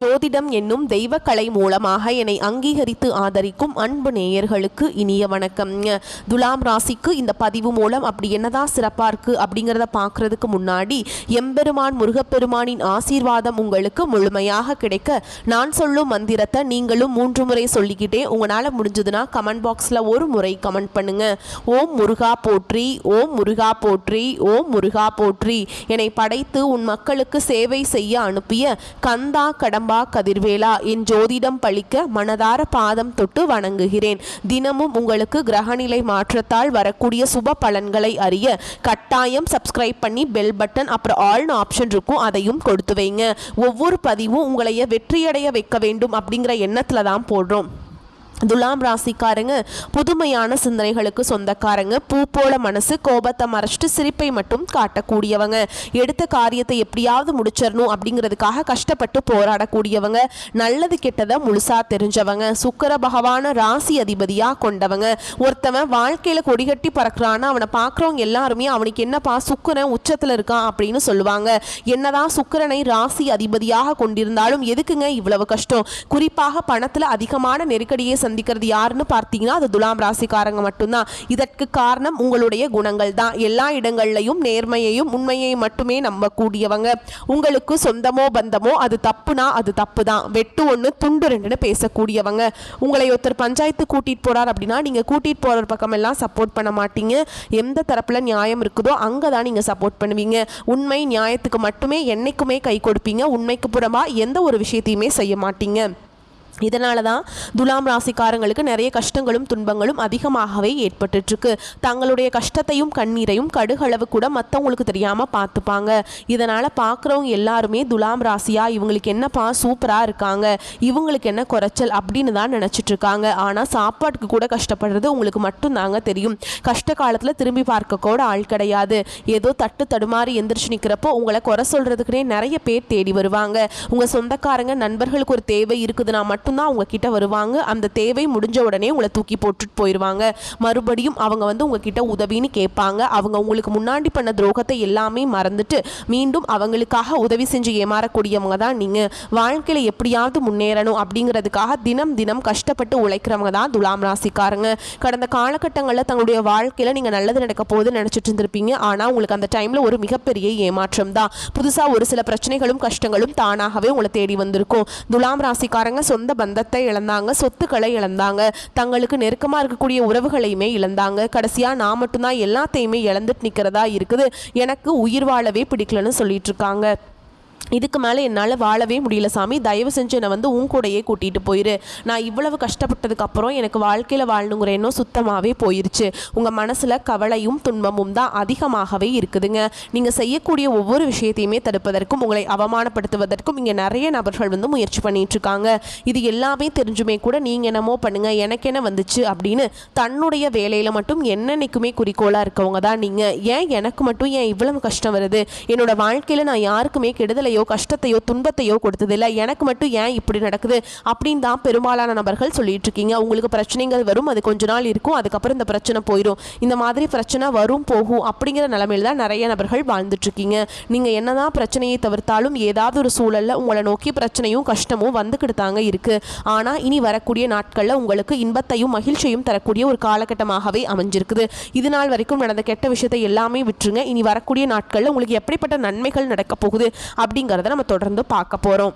ஜோதிடம் என்னும் தெய்வக்கலை மூலமாக என்னை அங்கீகரித்து ஆதரிக்கும் அன்பு நேயர்களுக்கு இனிய வணக்கம். துலாம் ராசிக்கு இந்த பதிவு மூலம் அப்படி என்னதான் சிறப்பாக இருக்குது அப்படிங்கிறத பார்க்குறதுக்கு முன்னாடி எம்பெருமான் முருகப்பெருமானின் ஆசீர்வாதம் உங்களுக்கு முழுமையாக கிடைக்க நான் சொல்லும் மந்திரத்தை நீங்களும் 3 முறை சொல்லிக்கிட்டே உங்களால் முடிஞ்சதுன்னா கமெண்ட் பாக்ஸில் ஒரு முறை கமெண்ட் பண்ணுங்க. ஓம் முருகா போற்றி, ஓம் முருகா போற்றி, ஓம் முருகா போற்றி. என்னை படைத்து உன் மக்களுக்கு சேவை செய்ய அனுப்பிய கந்தா கடம்பா கதிர்வேலா என் ஜோதிடம் பழிக்க மனதார பாதம் தொட்டு வணங்குகிறேன். தினமும் உங்களுக்கு கிரகநிலை மாற்றத்தால் வரக்கூடிய சுப பலன்களை அறிய கட்டாயம் சப்ஸ்கிரைப் பண்ணி பெல் பட்டன் அப்புறம் ஆல்னு ஆப்ஷன் இருக்கும், அதையும் கொடுத்து வைங்க. ஒவ்வொரு பதிவும் உங்களைய வெற்றியடைய வைக்க வேண்டும் அப்படிங்கிற எண்ணத்துல தான் போடுறோம். துலாம் ராசிக்காரங்க புதுமையான சிந்தனைகளுக்கு சொந்தக்காரங்க. பூ போல மனசு, கோபத்தை மறைச்சிட்டு சிரிப்பை மட்டும் காட்டக்கூடியவங்க. எடுத்த காரியத்தை எப்படியாவது முடிச்சிடணும் அப்படிங்கிறதுக்காக கஷ்டப்பட்டு போராடக்கூடியவங்க. நல்லது கெட்டதை முழுசா தெரிஞ்சவங்க. சுக்கிர பகவான ராசி அதிபதியா கொண்டவங்க. ஒருத்தவன் வாழ்க்கையில கொடிகட்டி பறக்கிறான்னா அவனை பார்க்குறவங்க எல்லாருமே அவனுக்கு என்னப்பா சுக்கிரன் உச்சத்துல இருக்கான் அப்படின்னு சொல்லுவாங்க. என்னதான் சுக்கிரனை ராசி அதிபதியாக கொண்டிருந்தாலும் எதுக்குங்க இவ்வளவு கஷ்டம்? குறிப்பாக பணத்துல அதிகமான நெருக்கடியை சந்திக்கிறது யாருன்னு பார்த்தீங்கன்னா அது துலாம் ராசிக்காரங்க மட்டும்தான். இதற்கு காரணம் உங்களுடைய குணங்கள் தான். எல்லா இடங்கள்லையும் நேர்மையையும் உண்மையையும் மட்டுமே நம்பக்கூடியவங்க. உங்களுக்கு சொந்தமோ பந்தமோ அது தப்புனா அது தப்பு தான், வெட்டு ஒன்று துண்டு ரெண்டுன்னு பேசக்கூடியவங்க. உங்களை ஒருத்தர் பஞ்சாயத்து கூட்டிட்டு போறார் அப்படின்னா நீங்க கூட்டிட்டு போற பக்கம் எல்லாம் சப்போர்ட் பண்ண மாட்டீங்க. எந்த தரப்புல நியாயம் இருக்குதோ அங்கதான் நீங்க சப்போர்ட் பண்ணுவீங்க. உண்மை நியாயத்துக்கு மட்டுமே என்னைக்குமே கை கொடுப்பீங்க. உண்மைக்கு புறமா எந்த ஒரு விஷயத்தையுமே செய்ய மாட்டீங்க. இதனால தான் துலாம் ராசிக்காரங்களுக்கு நிறைய கஷ்டங்களும் துன்பங்களும் அதிகமாகவே ஏற்பட்டுருக்கு. தங்களுடைய கஷ்டத்தையும் கண்ணீரையும் கடுகளவு கூட மற்றவங்களுக்கு தெரியாமல் பார்த்துப்பாங்க. இதனால் பார்க்குறவங்க எல்லாருமே துலாம் ராசியா இவங்களுக்கு என்னப்பா சூப்பராக இருக்காங்க, இவங்களுக்கு என்ன குறைச்சல் அப்படின்னு தான் நினச்சிட்ருக்காங்க. ஆனால் சாப்பாட்டுக்கு கூட கஷ்டப்படுறது உங்களுக்கு மட்டும்தாங்க தெரியும். கஷ்ட காலத்தில் திரும்பி பார்க்க கூட ஆள் கிடையாது. ஏதோ தட்டு தடுமாறி எந்திரிச்சு நிற்கிறப்போ உங்களை குறை சொல்கிறதுக்குனே நிறைய பேர் தேடி வருவாங்க. உங்கள் சொந்தக்காரங்க நண்பர்களுக்கு ஒரு தேவை இருக்குதுன்னா மட்டும்தான் உங்ககிட்ட வருவாங்க. அந்த தேவை முடிஞ்ச உடனே உங்களை தூக்கி போட்டுட்டு போயிடுவாங்க. மறுபடியும் அவங்க உங்ககிட்ட உதவின்னு கேட்பாங்க. அவங்க உங்களுக்கு முன்னாடி பண்ண துரோகத்தை எல்லாமே மறந்துட்டு மீண்டும் அவங்களுக்காக உதவி செஞ்சு ஏமாறக்கூடியவங்க தான் நீங்க. வாழ்க்கையில எப்படியாவது முன்னேறணும் அப்படிங்கிறதுக்காக தினம் தினம் கஷ்டப்பட்டு உழைக்கிறவங்க தான் துலாம் ராசிக்காரங்க. கடந்த காலகட்டங்களில் தங்களுடைய வாழ்க்கையில நீங்க நல்லது நடக்க போகுது நினைச்சிட்டு இருந்திருப்பீங்க. ஆனா உங்களுக்கு அந்த டைம்ல ஒரு மிகப்பெரிய ஏமாற்றம் தான். புதுசா ஒரு சில பிரச்சனைகளும் கஷ்டங்களும் தானாகவே உங்களை தேடி வந்திருக்கும். துலாம் ராசிக்காரங்க சொந்த பந்தத்தை இழந்தாங்க, சொத்துக்களை இழந்தாங்க, தங்களுக்கு நெருக்கமாக இருக்கக்கூடிய உறவுகளையுமே இழந்தாங்க. கடைசியாக நான் மட்டும்தான் எல்லாத்தையுமே இழந்துட்டு நிற்கிறதா இருக்குது, எனக்கு உயிர் வாழவே பிடிக்கலன்னு சொல்லிட்டு இருக்காங்க. இதுக்கு மேலே என்னால் வாழவே முடியல சாமி, தயவு செஞ்சு என்னை உன் கூடையே கூட்டிகிட்டு போயிரு. நான் இவ்வளவு கஷ்டப்பட்டதுக்கப்புறம் எனக்கு வாழ்க்கையில் வாழணுங்கிற எண்ணம் சுத்தமாகவே போயிருச்சு. உங்கள் மனசில் கவலையும் துன்பமும் தான் அதிகமாகவே இருக்குதுங்க. நீங்கள் செய்யக்கூடிய ஒவ்வொரு விஷயத்தையுமே தடுப்பதற்கும் உங்களை அவமானப்படுத்துவதற்கும் இங்கே நிறைய நபர்கள் முயற்சி பண்ணிட்டு இருக்காங்க. இது எல்லாமே தெரிஞ்சுமே கூட நீங்கள் என்னமோ பண்ணுங்க, எனக்கு என்ன வந்துச்சு அப்படின்னு தன்னுடைய வேலையில் மட்டும் என்னன்னைக்குமே குறிக்கோளாக இருக்கவங்க தான் நீங்கள். ஏன் எனக்கு மட்டும் ஏன் இவ்வளவு கஷ்டம் வருது? என்னோட வாழ்க்கையில் நான் யாருக்குமே கெடுதலை கஷ்டத்தையோ துன்பத்தையோ கொடுத்ததில்லை, எனக்கு மட்டும் ஏன் இப்படி நடக்குது அப்படின்னு தான் பெரும்பாலான நபர்கள் சொல்லிட்டு இருக்கீங்க. உங்களுக்கு பிரச்சனைகள் வரும், அது கொஞ்ச நாள் இருக்கும், அதுக்கப்புறம் இந்த பிரச்சனை போயிடும். இந்த மாதிரி பிரச்சனை வரும் போகும் அப்படிங்கிற நிலைமையில தான் நிறைய நபர்கள் வாழ்ந்துட்டு இருக்கீங்க. நீங்க என்னதான் பிரச்சனையை தவிர்த்தாலும் ஏதாவது ஒரு சூழல்ல உங்களை நோக்கி பிரச்சனையும் கஷ்டமும் வந்துக்கிட்டு தாங்க இருக்கு. ஆனா இனி வரக்கூடிய நாட்கள்ல உங்களுக்கு இன்பத்தையும் மகிழ்ச்சியும் தரக்கூடிய ஒரு காலகட்டமாகவே அமைஞ்சிருக்குது. இது நாள் வரைக்கும் நடந்த கெட்ட விஷயத்தை எல்லாமே விட்டுருங்க. இனி வரக்கூடிய நாட்கள்ல உங்களுக்கு எப்படிப்பட்ட நன்மைகள் நடக்க போகுது அப்படிங்கிறத நம்ம தொடர்ந்து பார்க்க போறோம்.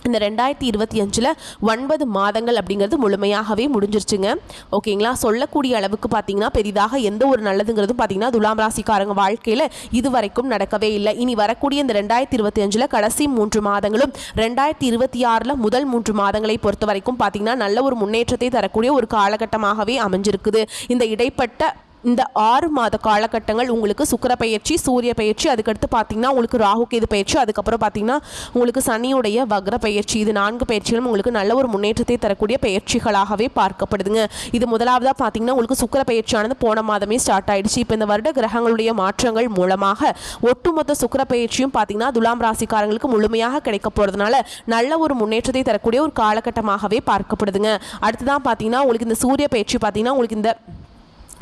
இந்த 2025 9 மாதங்கள் அப்படிங்கிறது முழுமையாகவே முடிஞ்சிருச்சுங்க. ஓகேங்களா? சொல்லக்கூடிய அளவுக்கு பார்த்தீங்கன்னா பெரிதாக எந்த ஒரு நல்லதுங்கிறதும் பார்த்தீங்கன்னா துலாம் ராசிக்காரங்க வாழ்க்கையில் இது வரைக்கும் நடக்கவே இல்லை. இனி வரக்கூடிய இந்த 2025 கடைசி 3 மாதங்களும் 2026 முதல் 3 மாதங்களை பொறுத்த வரைக்கும் பார்த்தீங்கன்னா நல்ல ஒரு முன்னேற்றத்தை தரக்கூடிய ஒரு காலகட்டமாகவே அமைஞ்சிருக்குது. இந்த இடைப்பட்ட இந்த 6 மாத காலகட்டங்கள் உங்களுக்கு சுக்கிர பயிற்சி, சூரிய பயிற்சி, அதுக்கடுத்து பார்த்தீங்கன்னா உங்களுக்கு ராகு கேது பயிற்சி, அதுக்கப்புறம் பார்த்தீங்கன்னா உங்களுக்கு சனியுடைய வக்ர பயிற்சி, இது 4 பயிற்சிகளும் உங்களுக்கு நல்ல ஒரு முன்னேற்றத்தை தரக்கூடிய பயிற்சிகளாகவே பார்க்கப்படுதுங்க. இது முதலாவதாக பார்த்தீங்கன்னா உங்களுக்கு சுக்கிர பயிற்சியானது போன மாதமே ஸ்டார்ட் ஆயிடுச்சு. இப்போ இந்த வருட கிரகங்களுடைய மாற்றங்கள் மூலமாக ஒட்டுமொத்த சுக்கிர பயிற்சியும் பார்த்தீங்கன்னா துலாம் ராசிக்காரங்களுக்கு முழுமையாக கிடைக்க போகிறதுனால நல்ல ஒரு முன்னேற்றத்தை தரக்கூடிய ஒரு காலகட்டமாகவே பார்க்கப்படுதுங்க. அடுத்ததான் பார்த்தீங்கன்னா உங்களுக்கு இந்த சூரிய பயிற்சி பார்த்தீங்கன்னா உங்களுக்கு இந்த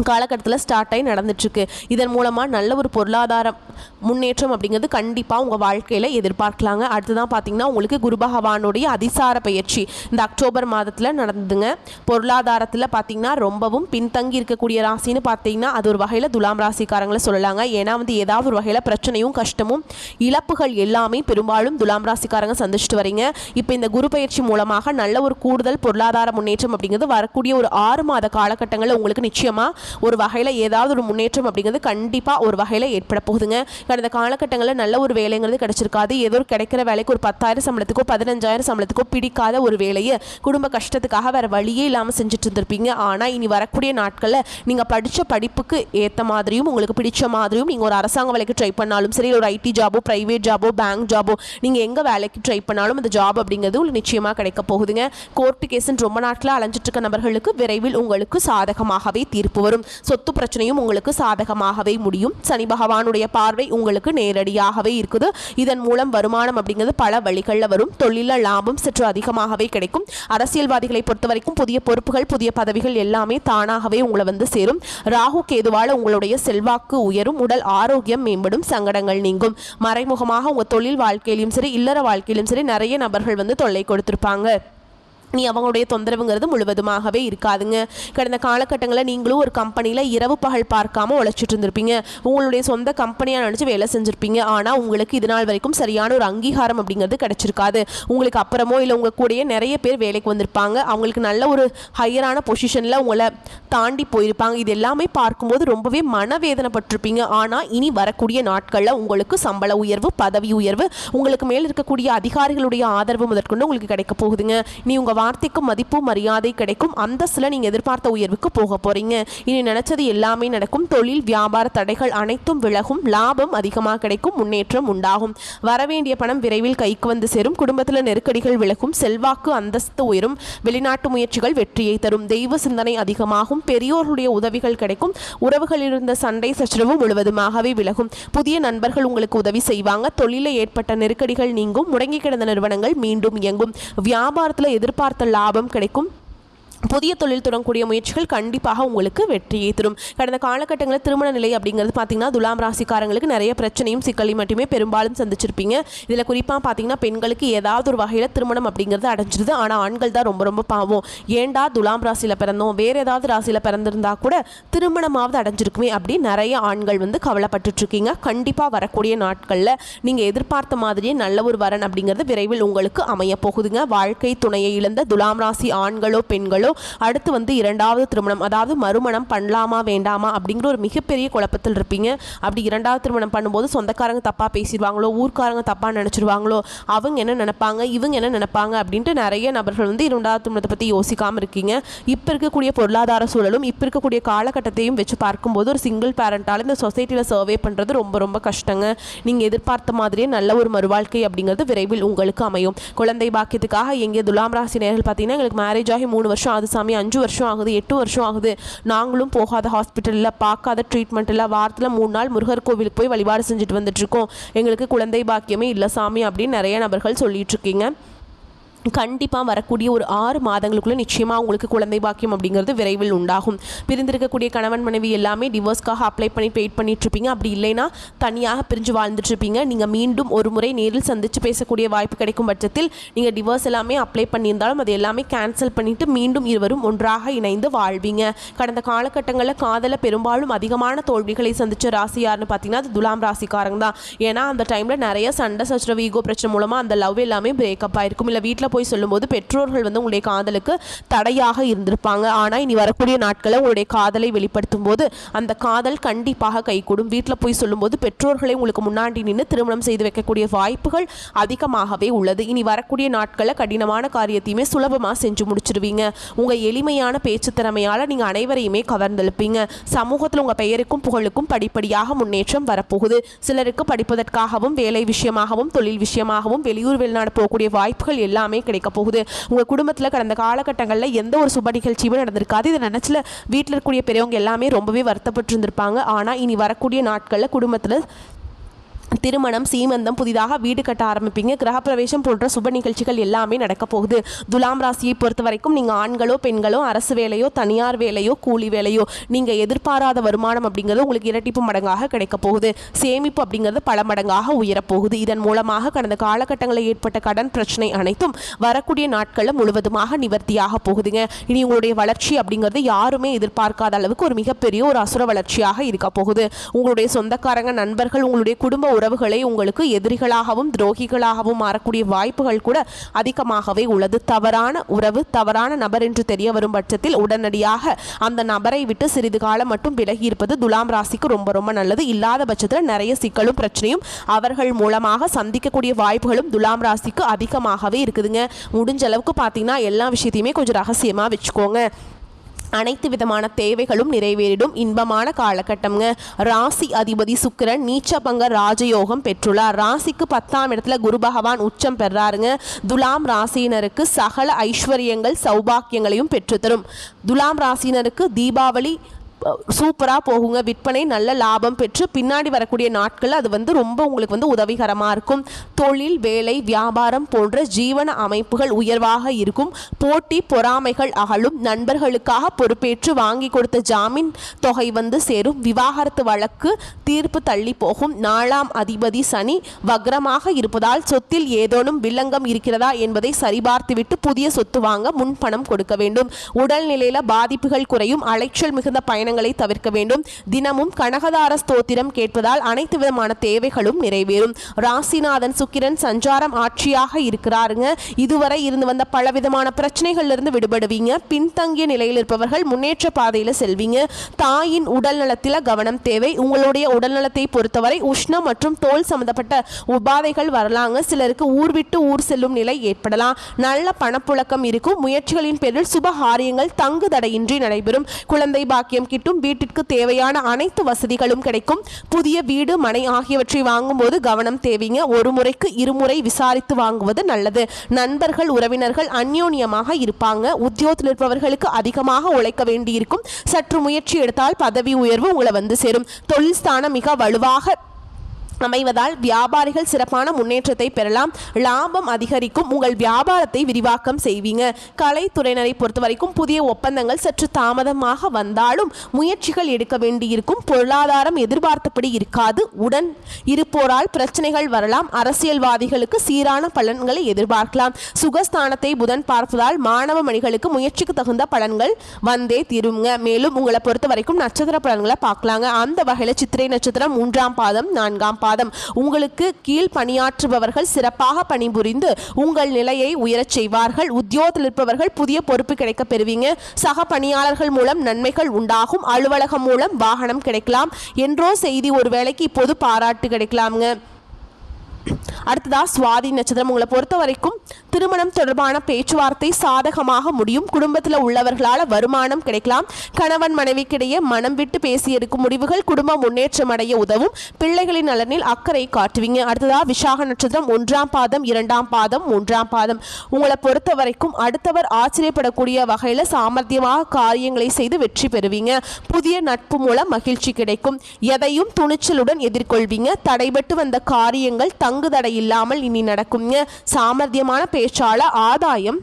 காலகட்டத்தில் ஸ்டார்ட் ஆகி நடந்துட்டுருக்கு. இதன் மூலமாக நல்ல ஒரு பொருளாதார முன்னேற்றம் அப்படிங்கிறது கண்டிப்பாக உங்கள் வாழ்க்கையில் எதிர்பார்க்கலாங்க. அடுத்ததான் பார்த்தீங்கன்னா உங்களுக்கு குரு பகவானுடைய அதிசார பயிற்சி இந்த அக்டோபர் மாதத்தில் நடந்ததுங்க. பொருளாதாரத்தில் பார்த்தீங்கன்னா ரொம்பவும் பின்தங்கி இருக்கக்கூடிய ராசின்னு பார்த்தீங்கன்னா அது ஒரு வகையில் துலாம் ராசிக்காரங்களை சொல்லலாங்க. ஏன்னா ஏதாவது ஒரு வகையில் பிரச்சனையும் கஷ்டமும் இழப்புகள் எல்லாமே பெரும்பாலும் துலாம் ராசிக்காரங்க சந்திச்சுட்டு வரீங்க. இப்போ இந்த குரு பயிற்சி மூலமாக நல்ல ஒரு கூடுதல் பொருளாதார முன்னேற்றம் அப்படிங்கிறது வரக்கூடிய ஒரு 6 மாத காலகட்டங்களில் உங்களுக்கு நிச்சயமாக ஒரு வகையில் ஏதாவது ஒரு முன்னேற்றம் அப்படிங்கிறது கண்டிப்பாக ஒரு வகையில் ஏற்பட போகுதுங்க. கடந்த காலகட்டங்களில் நல்ல ஒரு வேலைங்கிறது கிடைச்சிருக்காது. ஏதோ ஒரு கிடைக்கிற வேலைக்கு ஒரு 10,000 சம்பளத்துக்கோ 15,000 சம்பளத்துக்கோ பிடிக்காத ஒரு வேலையை குடும்ப கஷ்டத்துக்காக வேறு வழியே இல்லாமல் செஞ்சுட்டு இருந்திருப்பீங்க. ஆனால் இனி வரக்கூடிய நாட்களில் நீங்கள் படித்த படிப்புக்கு ஏற்ற மாதிரியும் உங்களுக்கு பிடிச்ச மாதிரியும் நீங்கள் ஒரு அரசாங்க வேலைக்கு ட்ரை பண்ணாலும் சரி, ஒரு ஐடி ஜாபோ ப்ரைவேட் ஜாபோ பேங்க் ஜாபோ நீங்கள் எங்கே வேலைக்கு ட்ரை பண்ணாலும் அந்த ஜாப் அப்படிங்கிறது உங்களுக்கு நிச்சயமாக கிடைக்க போகுதுங்க. கோர்ட்டு கேஸுன்னு ரொம்ப நாட்களில் அலைஞ்சிட்டு இருக்க நபர்களுக்கு விரைவில் உங்களுக்கு சாதகமாகவே தீர்ப்பு வரும். சொத்து பிரச்சனையும் உங்களுக்கு சாதகமாகவே முடியும். சனி பகவானுடைய பார்வை உங்களுக்கு நேரடியாகவே இருக்குது. இதன் மூலம் வருமானம் அப்படிங்கிறது பல வழிகளில் வரும். தொழிலில் லாபம் சற்று அதிகமாகவே கிடைக்கும். அரசியல்வாதிகளை பொறுத்த வரைக்கும் புதிய பொறுப்புகள் புதிய பதவிகள் எல்லாமே தானாகவே உங்களை சேரும். ராகு கேதுவால் உங்களுடைய செல்வாக்கு உயரும். உடல் ஆரோக்கியம் மேம்படும். சங்கடங்கள் நீங்கும். மறைமுகமாக உங்கள் தொழில் வாழ்க்கையிலும் சரி இல்லற வாழ்க்கையிலும் சரி நிறைய நபர்கள் தொல்லை கொடுத்திருப்பாங்க. நீ அவங்களுடைய தொந்தரவுங்கிறது முழுவதுமாகவே இருக்காதுங்க. கடந்த காலகட்டங்களில் நீங்களும் ஒரு கம்பெனியில் இரவு பகல் பார்க்காம உழைச்சிட்டு இருந்திருப்பீங்க. உங்களுடைய சொந்த கம்பெனியாக நினச்சி வேலை செஞ்சுருப்பீங்க. ஆனால் உங்களுக்கு இது நாள் வரைக்கும் சரியான ஒரு அங்கீகாரம் அப்படிங்கிறது கிடைச்சிருக்காது. உங்களுக்கு அப்புறமோ இல்லை உங்கள் கூடயே நிறைய பேர் வேலைக்கு வந்திருப்பாங்க. அவங்களுக்கு நல்ல ஒரு ஹையரான பொசிஷனில் உங்களை தாண்டி போயிருப்பாங்க. இது எல்லாமே பார்க்கும்போது ரொம்பவே மனவேதனைப்பட்டிருப்பீங்க. ஆனால் இனி வரக்கூடிய நாட்களில் உங்களுக்கு சம்பள உயர்வு பதவி உயர்வு உங்களுக்கு மேல் இருக்கக்கூடிய அதிகாரிகளுடைய ஆதரவு முதற்கொண்டு உங்களுக்கு கிடைக்க போகுதுங்க. நீ உங்கள் வார்த்தைக்கு மதிப்பு மரியாதை கிடைக்கும். அந்தஸ்துல நீங்க எதிர்பார்த்த உயர்வுக்கு போக போறீங்க. இனி நினைச்சது எல்லாமே நடக்கும். தொழில் வியாபார தடைகள் அனைத்தும் விலகும். லாபம் அதிகமாக கிடைக்கும். முன்னேற்றம் உண்டாகும். வரவேண்டிய பணம் விரைவில் கைக்கு சேரும். குடும்பத்தில் நெருக்கடிகள் விலகும். செல்வாக்கு அந்தஸ்து உயரும். வெளிநாட்டு முயற்சிகள் வெற்றியை தரும். தெய்வ சிந்தனை அதிகமாகும். பெரியோர்களுடைய உதவிகள் கிடைக்கும். உறவுகளில் இருந்த சண்டை சச்சரவு முழுவதுமாகவே விலகும். புதிய நண்பர்கள் உங்களுக்கு உதவி செய்வாங்க. தொழிலில் ஏற்பட்ட நெருக்கடிகள் நீங்கும். முடங்கி கிடந்த நிறுவனங்கள் மீண்டும் இயங்கும். வியாபாரத்தில் எதிர்பார்த்த லாபம் கிடைக்கும். புதிய தொழில் தொடங்கக்கூடிய முயற்சிகள் கண்டிப்பாக உங்களுக்கு வெற்றியை தரும். கடந்த காலகட்டங்களில் திருமண நிலை அப்படிங்கிறது பார்த்தீங்கன்னா துலாம் ராசிக்காரங்களுக்கு நிறைய பிரச்சனையும் சிக்கலையும் மட்டுமே பெரும்பாலும் சந்திச்சிருப்பீங்க. இதில் குறிப்பாக பார்த்தீங்கன்னா பெண்களுக்கு ஏதாவது ஒரு வகையில் திருமணம் அப்படிங்கிறது அடைஞ்சிருது. ஆனால் ஆண்கள் தான் ரொம்ப ரொம்ப பாவம். ஏண்டா துலாம் ராசியில் பிறந்தோம் வேறு ஏதாவது ராசியில் பிறந்திருந்தா கூட திருமணமாவது அடைஞ்சிருக்குமே அப்படி நிறைய ஆண்கள் கவலைப்பட்டுருக்கீங்க. கண்டிப்பாக வரக்கூடிய நாட்களில் நீங்கள் எதிர்பார்த்த மாதிரியே நல்ல ஒரு வரன் அப்படிங்கிறது விரைவில் உங்களுக்கு அமைய போகுதுங்க. வாழ்க்கை துணையை இழந்த துலாம் ராசி ஆண்களோ பெண்களோ அடுத்து இரண்டாவது திருமணம் அதாவது மறுமணம் பண்ணலாமா வேண்டாமா அப்படிங்கிற ஒரு மிகப்பெரிய குழப்பத்தில் இருப்பீங்க. அப்படி இரண்டாவது திருமணம் பண்ணும்போது சொந்தக்காரங்க தப்பா பேசிடுவாங்களோ ஊர்க்காரங்க தப்பா நினைச்சிருவாங்களோ அவங்க என்ன நினைப்பாங்க இவங்க என்ன நினைப்பாங்க அப்படின்ட்டு நிறைய நபர்கள் இரண்டாவது திருமணத்தை பற்றி யோசிக்காமல் இருக்கீங்க. இப்போ இருக்கக்கூடிய பொருளாதார சூழலும் இப்போ இருக்கக்கூடிய காலகட்டத்தையும் வச்சு பார்க்கும்போது ஒரு சிங்கிள் பேரண்டால் இந்த சொசைட்டியில் சர்வே பண்ணுறது ரொம்ப ரொம்ப கஷ்டங்க. நீங்கள் எதிர்பார்த்த மாதிரியே நல்ல ஒரு மறுவாழ்க்கை அப்படிங்கிறது விரைவில் உங்களுக்கு அமையும். குழந்தை பாக்கியத்துக்காக எங்கே துலாம் ராசி நேர்கள் பார்த்தீங்கன்னா எங்களுக்கு மேரேஜ் ஆகி 3 வருஷம் அது சாமி 5 வருஷம் ஆகுது 8 வருஷம் ஆகுது நாங்களும் போகாத ஹாஸ்பிட்டலில் பார்க்காத ட்ரீட்மெண்ட் இல்லை வாரத்தில் 3 நாள் முருகர் கோவிலுக்கு போய் வழிபாடு செஞ்சுட்டு வந்துட்டுருக்கோம் எங்களுக்கு குழந்தை பாக்கியமே இல்லை சாமி அப்படின்னு நிறைய நபர்கள் சொல்லிட்டு இருக்கீங்க. கண்டிப்பாக வரக்கூடிய ஒரு 6 மாதங்களுக்குள்ளே நிச்சயமாக உங்களுக்கு குழந்தை பாக்கியம் அப்படிங்கிறது விரைவில் உண்டாகும். பிரிந்திருக்கக்கூடிய கணவன் மனைவி எல்லாமே டிவோர்ஸ்க்காக அப்ளை பண்ணி வெயிட் பண்ணிட்டுருப்பீங்க. அப்படி இல்லைன்னா தனியாக பிரிஞ்சு வாழ்ந்துட்டுருப்பீங்க. நீங்கள் மீண்டும் ஒரு முறை நேரில் சந்தித்து பேசக்கூடிய வாய்ப்பு கிடைக்கும் பட்சத்தில் நீங்கள் டிவோர்ஸ் எல்லாமே அப்ளை பண்ணியிருந்தாலும் அது எல்லாமே கேன்சல் பண்ணிவிட்டு மீண்டும் இருவரும் ஒன்றாக இணைந்து வாழ்வீங்க. கடந்த காலகட்டங்களில் காதலை பெரும்பாலும் அதிகமான தோல்விகளை சந்தித்த ராசி யாருன்னு பார்த்தீங்கன்னா அது துலாம் ராசிக்காரங்க தான். ஏன்னா அந்த டைமில் நிறைய சண்டை சச்சரவு ஈகோ பிரச்சனை மூலமாக அந்த லவ் எல்லாமே பிரேக்கப் ஆயிருக்கும். இல்லை வீட்டில் போய் சொல்லும்போது பெற்றோர்கள் உங்களுடைய காதலுக்கு தடையாக இருந்திருப்பாங்க. ஆனால் இனி வரக்கூடிய நாட்களில் உங்களுடைய காதலை வெளிப்படுத்தும் போது அந்த காதல் கண்டிப்பாக கைகூடும். வீட்டில் போய் சொல்லும்போது பெற்றோர்களை உங்களுக்கு முன்னாடி நின்று திருமணம் செய்து வைக்கக்கூடிய வாய்ப்புகள் அதிகமாகவே உள்ளது. இனி வரக்கூடிய நாட்களில் கடினமான காரியத்தையுமே சுலபமாக செஞ்சு முடிச்சிருவீங்க. உங்கள் எளிமையான பேச்சு திறமையால் நீங்கள் அனைவரையுமே கவர்ந்தெழுப்பீங்க. சமூகத்தில் உங்கள் பெயருக்கும் புகழுக்கும் படிப்படியாக முன்னேற்றம் வரப்போகுது. சிலருக்கு படிப்பதற்காகவும் வேலை விஷயமாகவும் தொழில் விஷயமாகவும் வெளியூர் வெளிநாடு போகக்கூடிய வாய்ப்புகள் எல்லாமே கிடைக்க போகுது. உங்கள் குடும்பத்தில் கடந்த காலகட்டங்களில் எந்த ஒரு சுப நிகழ்ச்சியுமே நடந்திருக்காது. இதை நினச்சில வீட்டில் இருக்கக்கூடிய பெரியவங்க எல்லாமே ரொம்பவே வருத்தப்பட்டு இருந்திருப்பாங்க. ஆனால் இனி வரக்கூடிய நாட்களில் குடும்பத்தில் திருமணம், சீமந்தம், புதிதாக வீடு கட்ட ஆரம்பிப்பீங்க, கிரகப்பிரவேசம் போன்ற சுப நிகழ்ச்சிகள் எல்லாமே நடக்க போகுது. துலாம் ராசியை பொறுத்த வரைக்கும் நீங்கள் ஆண்களோ பெண்களோ அரசு வேலையோ தனியார் வேலையோ கூலி வேலையோ நீங்கள் எதிர்பாராத வருமானம் அப்படிங்கிறது உங்களுக்கு இரட்டிப்பு மடங்காக கிடைக்க போகுது. சேமிப்பு அப்படிங்கிறது பல மடங்காக உயரப்போகுது. இதன் மூலமாக கடந்த காலகட்டங்களில் ஏற்பட்ட கடன் பிரச்சனை அனைத்தும் வரக்கூடிய நாட்களில் முழுவதுமாக நிவர்த்தியாக போகுதுங்க. இனி உங்களுடைய வளர்ச்சி அப்படிங்கிறது யாருமே எதிர்பார்க்காத அளவுக்கு ஒரு மிகப்பெரிய ஒரு அசுர வளர்ச்சியாக இருக்க போகுது. உங்களுடைய சொந்தக்காரங்க, நண்பர்கள், உங்களுடைய குடும்ப உறவுகளை உங்களுக்கு எதிரிகளாகவும் துரோகிகளாகவும் மாறக்கூடிய வாய்ப்புகள் கூட அதிகமாகவே உள்ளது. தவறான உறவு, தவறான நபர் என்று தெரிய வரும் பட்சத்தில் உடனடியாக அந்த நபரை விட்டு சிறிது காலம் மட்டும் விலகி இருப்பது துலாம் ராசிக்கு ரொம்ப ரொம்ப நல்லது. இல்லாத பட்சத்தில் நிறைய சிக்கலும் பிரச்சனையும் அவர்கள் மூலமாக சந்திக்கக்கூடிய வாய்ப்புகளும் துலாம் ராசிக்கு அதிகமாகவே இருக்குதுங்க. முடிஞ்ச அளவுக்கு பார்த்தீங்கன்னா எல்லா விஷயத்தையுமே கொஞ்சம் ரகசியமாக வச்சுக்கோங்க. அனைத்து விதமான தேவைகளும் நிறைவேறிடும். இன்பமான காலகட்டம்ங்க. ராசி அதிபதி சுக்கிரன் நீச்சபங்க ராஜயோகம் பெற்றுள்ளார். ராசிக்கு 10ஆம் இடத்துல குரு பகவான் உச்சம் பெறாருங்க. துலாம் ராசியினருக்கு சகல ஐஸ்வர்யங்கள் சௌபாக்கியங்களையும் பெற்றுத்தரும். துலாம் ராசியினருக்கு தீபாவளி சூப்பராக போகுங்க. விற்பனை நல்ல லாபம் பெற்று பின்னாடி வரக்கூடிய நாட்கள் அது ரொம்ப உங்களுக்கு உதவிகரமாக இருக்கும். தொழில், வேலை, வியாபாரம் போன்ற ஜீவன அமைப்புகள் உயர்வாக இருக்கும். போட்டி பொறாமைகள் அகலும். நண்பர்களுக்காக பொறுப்பேற்று வாங்கி கொடுத்த ஜாமீன் தொகை சேரும். விவாகரத்து வழக்கு தீர்ப்பு தள்ளி போகும். 4ஆம் அதிபதி சனி வக்ரமாக இருப்பதால் சொத்தில் ஏதேனும் வில்லங்கம் இருக்கிறதா என்பதை சரிபார்த்துவிட்டு புதிய சொத்து வாங்க முன்பணம் கொடுக்க வேண்டும். உடல்நிலையில் பாதிப்புகள் குறையும். அலைச்சல் மிகுந்த பயணங்களை தவிர்க்க வேண்டும். தினமும் கனகதார ஸ்தோத்திரம் கேட்பதால் அனைத்து விதமான தேவைகளும் நிறைவேறும். ராசிநாதன் சுக்கிரன் சஞ்சாரம் ஆட்சியாக இருக்கிறாருங்க. இதுவரை இருந்து வந்த பலவிதமான பிரச்சனைகள்ல இருந்து விடுபடுவீங்க. பின்தங்கிய நிலையில் இருப்பவர்கள் முன்னேற்ற பாதையில் செல்வீங்க. தாயின் உடல் நலத்தில் கவனம் தேவை. உங்களுடைய உடல் நலத்தை பொறுத்தவரை உஷ்ணம் மற்றும் தோல் சம்பந்தப்பட்ட உபாதைகள் வரலாங்க. சிலருக்கு ஊர் விட்டு ஊர் செல்லும் நிலை ஏற்படலாம். நல்ல பணப்புழக்கம் இருக்கும். முயற்சிகளின் பேரில் சுப காரியங்கள் தங்கு தடையின்றி நடைபெறும். குழந்தை பாக்கியம் வீட்டிற்கு தேவையான அனைத்து வசதிகளும் கிடைக்கும். புதிய வீடு, மனை ஆகியவற்றை வாங்கும்போது கவனம் தேவைங்க. ஒரு முறைக்கு இருமுறை விசாரித்து வாங்குவது நல்லது. நண்பர்கள், உறவினர்கள் அந்யோன்யமாக இருப்பாங்க. உத்தியோகத்தில் இருப்பவர்களுக்கு அதிகமாக உழைக்க வேண்டியிருக்கும். சற்று முயற்சி எடுத்தால் பதவி உயர்வு உங்களை சேரும். தொழில் ஸ்தானம் மிக வலுவாக அமைவதால் வியாபாரிகள் சிறப்பான முன்னேற்றத்தை பெறலாம். லாபம் அதிகரிக்கும். உங்கள் வியாபாரத்தை விரிவாக்கம் செய்வீங்க. கலைத்துறையினரை பொறுத்த வரைக்கும் புதிய ஒப்பந்தங்கள் சற்று தாமதமாக வந்தாலும் முயற்சிகள் எடுக்க வேண்டியிருக்கும். பொருளாதாரம் எதிர்பார்த்தபடி இருக்காது. உடன் இருப்போரால் பிரச்சனைகள் வரலாம். அரசியல்வாதிகளுக்கு சீரான பலன்களை எதிர்பார்க்கலாம். சுகஸ்தானத்தை புதன் பார்ப்பதால் மாணவ மணிகளுக்கு முயற்சிக்கு தகுந்த பலன்கள் வந்தே தீருங்க. மேலும் உங்களை பொறுத்த வரைக்கும் நட்சத்திர பலன்களை பார்க்கலாங்க. அந்த வகையில் சித்திரை நட்சத்திரம் 3ஆம் பாதம் 4ஆம் பாதம் உங்களுக்கு கீழ் பணியாற்றுபவர்கள் சிறப்பாக பணிபுரிந்து உங்கள் நிலையை உயரச் செய்வார்கள். உத்தியோகத்தில் இருப்பவர்கள் புதிய பொறுப்பு கிடைக்க பெறுவீங்க. சக பணியாளர்கள் மூலம் நன்மைகள் உண்டாகும். அலுவலகம் மூலம் வாகனம் கிடைக்கலாம். என்றோ செய்தி ஒரு வேளைக்கு இப்போது பாராட்டு கிடைக்கலாமுங்க. அடுத்ததா சுவாதி நட்சத்திரம். உங்களை பொறுத்த வரைக்கும் திருமணம் தொடர்பான பேச்சுவார்த்தை சாதகமாக முடியும். குடும்பத்தில் உள்ளவர்களால் வருமானம் கிடைக்கலாம். கணவன் மனைவிக்கிடையே மனம் விட்டு பேசி எடுக்கும் முடிவுகள் குடும்ப முன்னேற்றம் அடைய உதவும். பிள்ளைகளின் நலனில் அக்கறை காட்டுவீங்க. அடுத்ததா விசாக நட்சத்திரம் 1ஆம் பாதம் 2ஆம் பாதம் 3ஆம் பாதம். உங்களை பொறுத்த வரைக்கும் அடுத்தவர் ஆச்சரியப்படக்கூடிய வகையில் சாமர்த்தியமாக காரியங்களை செய்து வெற்றி பெறுவீங்க. புதிய நட்பு மூலம் மகிழ்ச்சி கிடைக்கும். எதையும் துணிச்சலுடன் எதிர்கொள்வீங்க. தடைபட்டு வந்த காரியங்கள் தங்குதடை இல்லாமல் இனி நடக்குங்க. சாமர்த்தியமான பேச்சால ஆதாயம்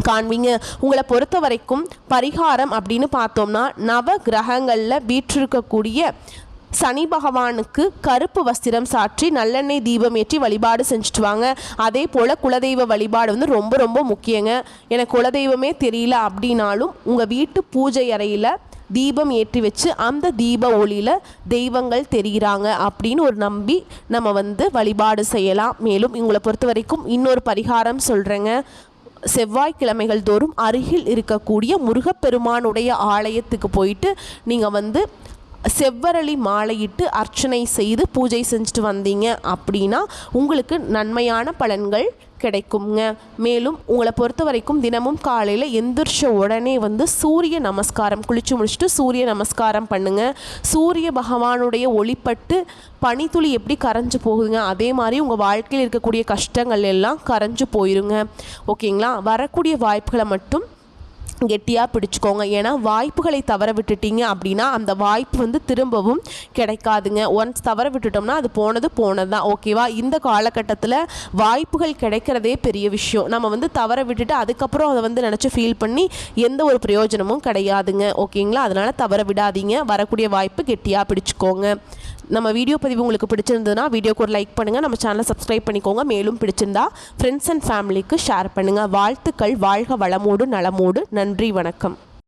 காண்பீங்க. உங்களை பொறுத்த வரைக்கும் பரிகாரம் அப்படின்னு பார்த்தோம்னா நவ கிரகங்களில் வீற்றிருக்கக்கூடிய சனி பகவானுக்கு கருப்பு வஸ்திரம் சாற்றி நல்லெண்ணெய் தீபம் ஏற்றி வழிபாடு செஞ்சுட்டு வாங்க. அதே போல் குலதெய்வ வழிபாடு ரொம்ப ரொம்ப முக்கியங்க. எனக்கு குலதெய்வமே தெரியல அப்படின்னாலும் உங்கள் வீட்டு பூஜை அறையில் தீபம் ஏற்றி வச்சு அந்த தீப ஒளியில் தெய்வங்கள் தெரிகிறாங்க அப்படின்னு ஒரு நம்பி நம்ம வழிபாடு செய்யலாம். மேலும் உங்களை பொறுத்த வரைக்கும் இன்னொரு பரிகாரம் சொல்கிறேங்க. செவ்வாய்க்கிழமைகள் தோறும் அருகில் இருக்கக்கூடிய முருகப்பெருமானுடைய ஆலயத்துக்கு போயிட்டு நீங்கள் செவ்வரளி மாலையிட்டு அர்ச்சனை செய்து பூஜை செஞ்சுட்டு வந்தீங்க அப்படின்னா உங்களுக்கு நன்மையான பலன்கள் கிடைக்குங்க. மேலும் உங்களை பொறுத்த வரைக்கும் தினமும் காலையில் எந்திரிச்ச உடனே சூரிய நமஸ்காரம் குளிச்சு முடிச்சுட்டு சூரிய நமஸ்காரம் பண்ணுங்க. சூரிய பகவானுடைய ஒளிப்பட்டு பனித்துளி எப்படி கரைஞ்சு போகுதுங்க அதே மாதிரி உங்கள் வாழ்க்கையில் இருக்கக்கூடிய கஷ்டங்கள் எல்லாம் கரைஞ்சு போயிருங்க. ஓகேங்களா? வரக்கூடிய வாய்ப்புகளை மட்டும் கெட்டியாக பிடிச்சிக்கோங்க. ஏன்னா வாய்ப்புகளை தவற விட்டுட்டீங்க அப்படின்னா அந்த வாய்ப்பு வந்து திரும்பவும் கிடைக்காதுங்க. ஒன்ஸ் தவற விட்டுட்டோம்னா அது போனது தான். ஓகேவா? இந்த காலகட்டத்தில் வாய்ப்புகள் கிடைக்கிறதே பெரிய விஷயம். நம்ம வந்து தவற விட்டுட்டு அதுக்கப்புறம் அதை வந்து நினச்சி ஃபீல் பண்ணி எந்த ஒரு பிரயோஜனமும் கிடையாதுங்க. ஓகேங்களா? அதனால் தவற விடாதீங்க. வரக்கூடிய வாய்ப்பு கெட்டியாக பிடிச்சிக்கோங்க. நம்ம வீடியோ பதிவு உங்களுக்கு பிடிச்சிருந்ததுன்னா வீடியோக்கு ஒரு லைக் பண்ணுங்கள். நம்ம சேனலை சப்ஸ்கிரைப் பண்ணிக்கோங்க. மேலும் பிடிச்சிருந்தா ஃப்ரெண்ட்ஸ் அண்ட் ஃபேமிலிக்கு ஷேர் பண்ணுங்கள். வாழ்த்துக்கள். வாழ்க வளமோடு நலமோடு. நன்றி, வணக்கம்.